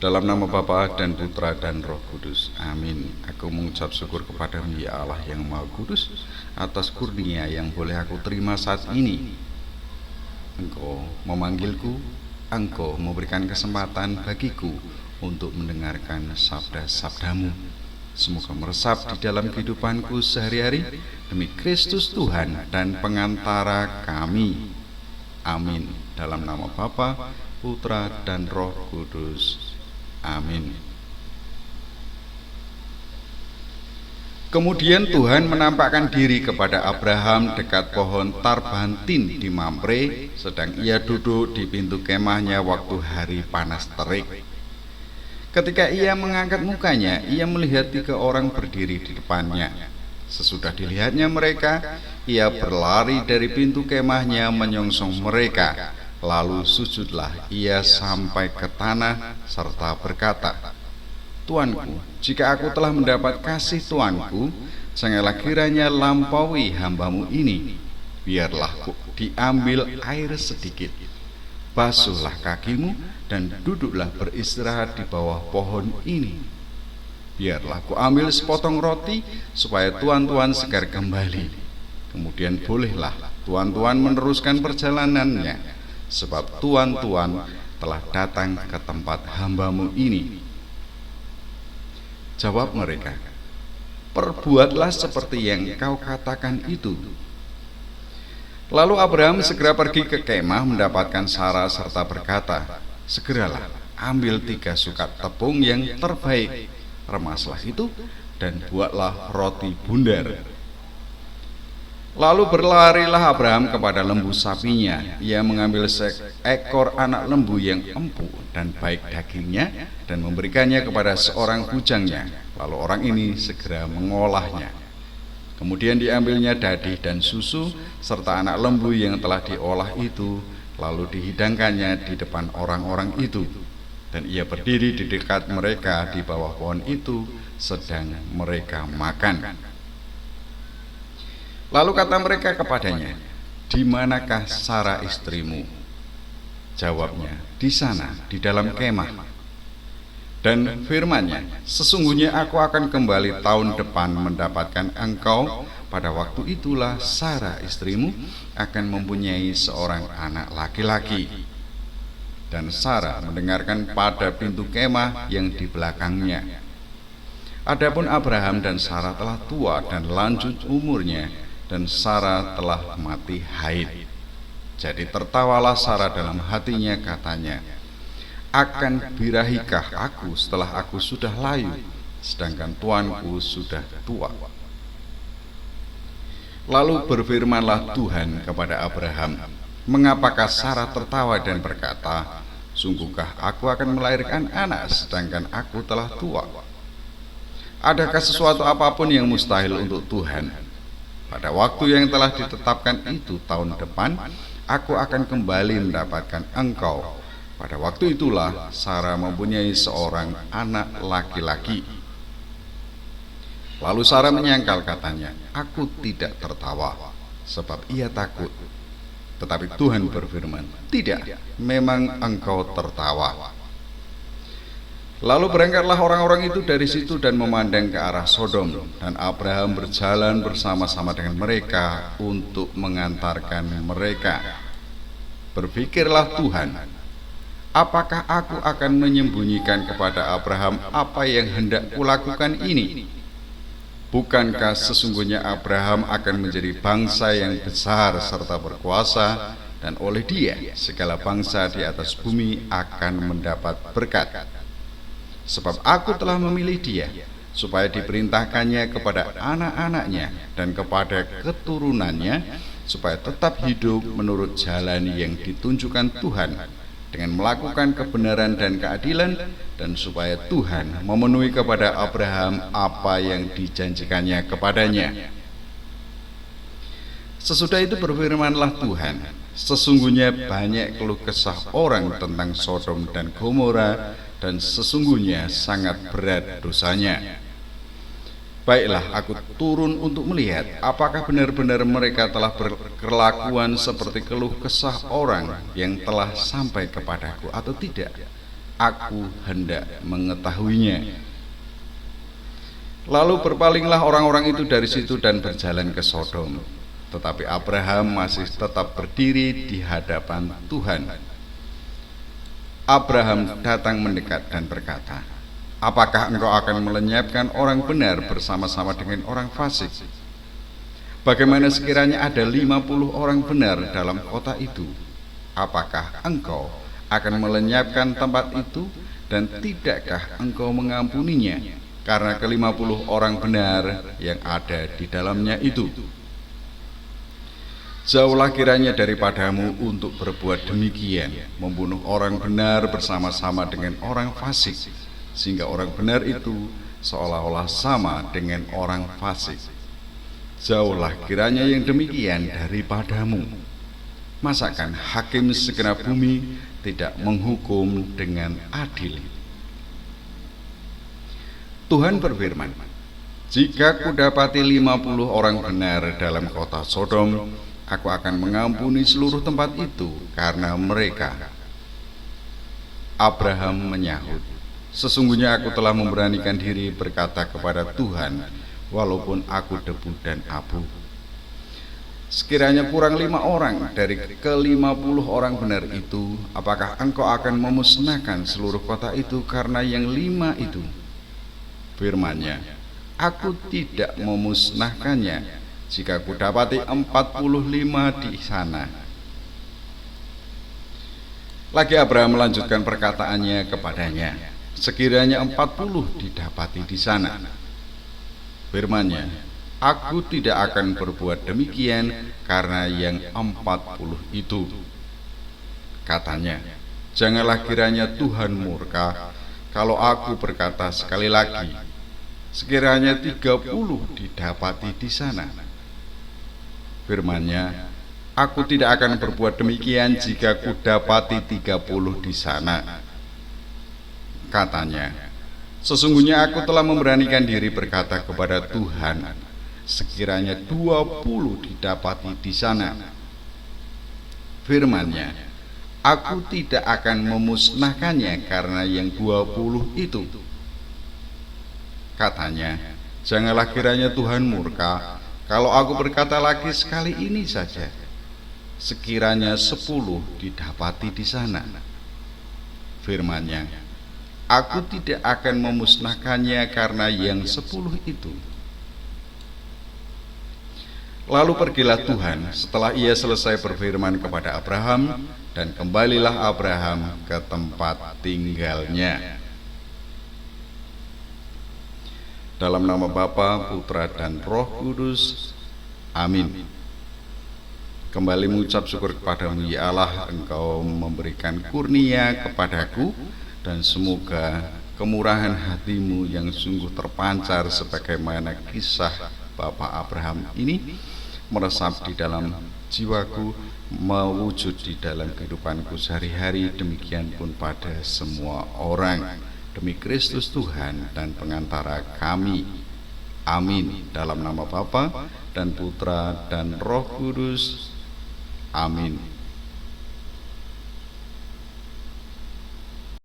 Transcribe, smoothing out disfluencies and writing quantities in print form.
Dalam nama Bapa dan Putra dan Roh Kudus. Amin. Aku mengucap syukur kepadamu ya Allah yang Maha Kudus atas kurnia yang boleh aku terima saat ini. Engkau memanggilku, Engkau memberikan kesempatan bagiku untuk mendengarkan sabda-sabdamu. Semoga meresap di dalam kehidupanku sehari-hari demi Kristus Tuhan dan pengantara kami. Amin. Dalam nama Bapa, Putra dan Roh Kudus. Amin. Kemudian Tuhan menampakkan diri kepada Abraham dekat pohon tarbantin di Mamre, sedang ia duduk di pintu kemahnya waktu hari panas terik. Ketika ia mengangkat mukanya, ia melihat 3 orang berdiri di depannya. Sesudah dilihatnya mereka, ia berlari dari pintu kemahnya menyongsong mereka. Lalu sujudlah ia sampai ke tanah serta berkata, Tuanku, jika aku telah mendapat kasih Tuanku, janganlah kiranya lampaui hambamu ini. Biarlah diambil air sedikit, basuhlah kakimu dan duduklah beristirahat di bawah pohon ini. Biarlah ku ambil sepotong roti supaya tuan-tuan segar kembali. Kemudian bolehlah tuan-tuan meneruskan perjalanannya, sebab tuan-tuan telah datang ke tempat hambamu ini. Jawab mereka, perbuatlah seperti yang kau katakan itu. Lalu Abraham segera pergi ke kemah mendapatkan Sarah serta berkata, segeralah ambil 3 sukat tepung yang terbaik, remaslah itu dan buatlah roti bundar. Lalu berlarilah Abraham kepada lembu sapinya. Ia mengambil seekor anak lembu yang empuk dan baik dagingnya dan memberikannya kepada seorang bujangnya. Lalu orang ini segera mengolahnya. Kemudian diambilnya dadih dan susu serta anak lembu yang telah diolah itu, lalu dihidangkannya di depan orang-orang itu. Dan ia berdiri di dekat mereka di bawah pohon itu sedang mereka makan. Lalu kata mereka kepadanya, di manakah Sarah istrimu? Jawabnya, di sana, di dalam kemah. Dan firman-Nya, sesungguhnya aku akan kembali tahun depan mendapatkan engkau. Pada waktu itulah Sarah istrimu akan mempunyai seorang anak laki-laki. Dan Sarah mendengarkan pada pintu kemah yang di belakangnya. Adapun Abraham dan Sarah telah tua dan lanjut umurnya, dan Sarah telah mati haid. Jadi tertawalah Sarah dalam hatinya, katanya, akan birahikah aku setelah aku sudah layu, sedangkan tuanku sudah tua? Lalu berfirmanlah Tuhan kepada Abraham, mengapakah Sarah tertawa dan berkata, sungguhkah aku akan melahirkan anak sedangkan aku telah tua? Adakah sesuatu apapun yang mustahil untuk Tuhan? Pada waktu yang telah ditetapkan itu tahun depan, aku akan kembali mendapatkan engkau. Pada waktu itulah Sarah mempunyai seorang anak laki-laki. Lalu Sarah menyangkal, katanya, aku tidak tertawa, sebab ia takut. Tetapi Tuhan berfirman, tidak, memang engkau tertawa. Lalu berangkatlah orang-orang itu dari situ dan memandang ke arah Sodom, dan Abraham berjalan bersama-sama dengan mereka untuk mengantarkan mereka. Berpikirlah Tuhan, apakah aku akan menyembunyikan kepada Abraham apa yang hendak kulakukan ini? Bukankah sesungguhnya Abraham akan menjadi bangsa yang besar serta berkuasa, dan oleh dia segala bangsa di atas bumi akan mendapat berkat. Sebab aku telah memilih dia, supaya diperintahkannya kepada anak-anaknya dan kepada keturunannya, supaya tetap hidup menurut jalan yang ditunjukkan Tuhan, dengan melakukan kebenaran dan keadilan, dan supaya Tuhan memenuhi kepada Abraham apa yang dijanjikannya kepadanya. Sesudah itu berfirmanlah Tuhan, sesungguhnya banyak keluh kesah orang tentang Sodom dan Gomora, dan sesungguhnya sangat berat dosanya. Baiklah, aku turun untuk melihat apakah benar-benar mereka telah berkelakuan seperti keluh kesah orang yang telah sampai kepadaku atau tidak. aku hendak mengetahuinya. Lalu berpalinglah orang-orang itu dari situ dan berjalan ke Sodom. Tetapi Abraham masih tetap berdiri di hadapan Tuhan. Abraham datang mendekat dan berkata, apakah engkau akan melenyapkan orang benar bersama-sama dengan orang fasik? Bagaimana sekiranya ada 50 orang benar dalam kota itu? Apakah engkau akan melenyapkan tempat itu? Dan tidakkah engkau mengampuninya karena ke-50 orang benar yang ada di dalamnya itu? Jauhlah kiranya daripadamu untuk berbuat demikian, membunuh orang benar bersama-sama dengan orang fasik, sehingga orang benar itu seolah-olah sama dengan orang fasik. Jauhlah kiranya yang demikian daripadamu. Masakan hakim segenap bumi tidak menghukum dengan adil? Tuhan berfirman, jika kudapati 50 orang benar dalam kota Sodom, aku akan mengampuni seluruh tempat itu karena mereka. Abraham menyahut, sesungguhnya aku telah memberanikan diri berkata kepada Tuhan, walaupun aku debu dan abu. Sekiranya kurang 5 orang dari ke-50 orang benar itu, apakah engkau akan memusnahkan seluruh kota itu karena yang 5 itu? Firman-Nya, aku tidak memusnahkannya jika kudapati 45 di sana. Lagi Abraham melanjutkan perkataannya kepadanya, sekiranya 40 didapati di sana. Firman-Nya, aku tidak akan berbuat demikian karena yang 40 itu. Katanya, janganlah kiranya Tuhan murka kalau aku berkata sekali lagi, sekiranya 30 didapati di sana. Firman-Nya, aku tidak akan berbuat demikian jika kudapati 30 di sana. Katanya, sesungguhnya aku telah memberanikan diri berkata kepada Tuhan, sekiranya 20 didapati di sana. Firman-Nya, aku tidak akan memusnahkannya karena yang 20 itu. Katanya, janganlah kiranya Tuhan murka kalau aku berkata lagi sekali ini saja, sekiranya 10 didapati di sana. Firman-Nya, aku tidak akan memusnahkannya karena yang 10 itu. Lalu pergilah Tuhan setelah ia selesai berfirman kepada Abraham, dan kembalilah Abraham ke tempat tinggalnya. Dalam nama Bapa, Putra, dan Roh Kudus. Amin. Kembali mengucap syukur kepadamu ya Allah, Engkau memberikan kurnia kepadaku, dan semoga kemurahan hatimu yang sungguh terpancar sebagaimana kisah Bapak Abraham ini meresap di dalam jiwaku, mewujud di dalam kehidupanku sehari-hari, demikian pun pada semua orang. Demi Kristus Tuhan dan pengantara kami. Amin. Dalam nama Bapa dan Putra dan Roh Kudus. Amin.